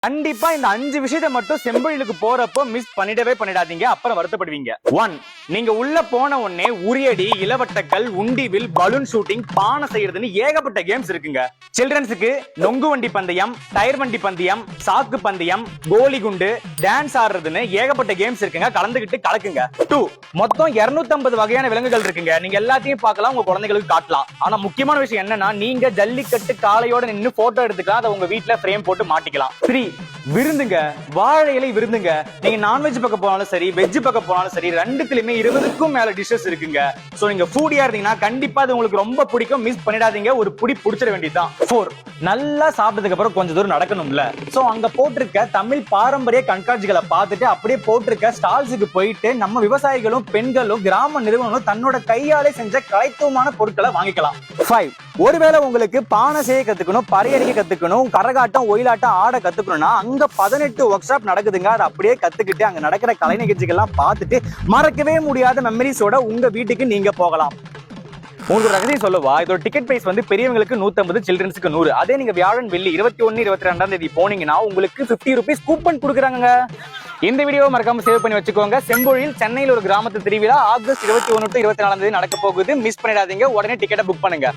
கண்டிப்பா இந்த 5 விஷயத்தை மட்டும் செம்பொழிலுக்கு போறப்போ மிஸ் பண்ணிடாதீங்க, அப்புறம் வருத்தப்படுவீங்க. 1. நீங்க உள்ள போன உடனே உரியடி, இளவட்டக்கல், உண்டிவில், பலூன் ஷூட்டிங், பானை செய்யறதுன்னு ஏகப்பட்ட கேம்ஸ் இருக்குங்க. சில்ட்ரன்ஸுக்கு நொங்கு வண்டி பந்தயம், டயர் வண்டி பந்தயம், சாக்கு பந்தயம், கோலி குண்டு, டான்ஸ் ஆடுறதுன்னு ஏகப்பட்ட கேம்ஸ் இருக்குங்க. கலந்துகிட்டு கலக்குங்க. 2. மொத்தம் 250 வகையான விலங்குகள் இருக்குங்க. நீங்க எல்லாத்தையும் பார்க்கலாம், உங்க குழந்தைகளுக்கு காட்டலாம். ஆனா முக்கியமான விஷயம் என்னன்னா, நீங்க ஜல்லிக்கட்டு காளையோட நின்னு போட்டோ எடுத்துக்கலாம், அதை உங்க வீட்டுல ஃப்ரேம் போட்டு மாட்டிக்கலாம். 3. விருந்துங்க, வாழை இலை விருந்துங்க. நீங்க நான்வெஜ் பக்கம் போனாலும் சரி, வெஜ் பக்கம் போனாலும் சரி, ரெண்டுத்திலுமே 20க்கும் மேல டிஷஸ் இருக்குங்க. சோ நீங்க ஃபுடியா இருந்தீங்கன்னா கண்டிப்பா அது உங்களுக்கு ரொம்ப பிடிக்கும், மிஸ் பண்ணிடாதீங்க. ஒரு புடி புடிச்சிட வேண்டியதுதான். 4. நல்லா சாப்பிட்டதுக்கு அப்புறம் கொஞ்சம் தூரம் நடக்கணும்ல. சோ அங்க போட்டிருக்க தமிழ் பாரம்பரிய கண்காட்சிகளை பார்த்துட்டு அப்படியே போட்டிருக்க ஸ்டால்ஸுக்கு போயிட்டு நம்ம விவசாயிகளும் பெண்களும் கிராம நிறுவனங்களும் தன்னோட கையாலே செஞ்ச கலைத்துவமான பொருட்களை வாங்கிக்கலாம். 5. ஒருவேளை உங்களுக்கு பானை செய்ய கத்துக்கணும், பறையடிக்க கத்துக்கணும், கரகாட்டம், ஒயிலாட்டம் ஆட கத்துக்கணும்னா அங்க 18 ஒர்க் ஷாப் நடக்குதுங்க. அதை அப்படியே கத்துக்கிட்டு அங்க நடக்கிற கலை நிகழ்ச்சிகள்லாம் பார்த்துட்டு மறக்கவே முடியாத மெமரிஸோட உங்க வீட்டுக்கு நீங்க போகலாம். உங்களுக்கு ஒரு ரகசியம் சொல்லவா? இதோட டிக்கெட் பிரைஸ் வந்து பெரியவங்களுக்கு 150, சில்ட்ரன்ஸுக்கு 100. அதே நீங்க வியாழன் வெள்ளி 21, 22ஆம் தேதி போனீங்கன்னா உங்களுக்கு 50 ரூபீஸ் கூப்பன் கொடுக்குறாங்க. இந்த வீடியோ மறக்காம சேவ் பண்ணி வச்சுக்கோங்க. செம்பொழில் சென்னையில் ஒரு கிராமத்து திருவிழா ஆகஸ்ட் 21 to 24ஆம் தேதி நடக்க போகுது. மிஸ் பண்ணிடாதீங்க. உடனே டிக்கெட்டை புக் பண்ணுங்க.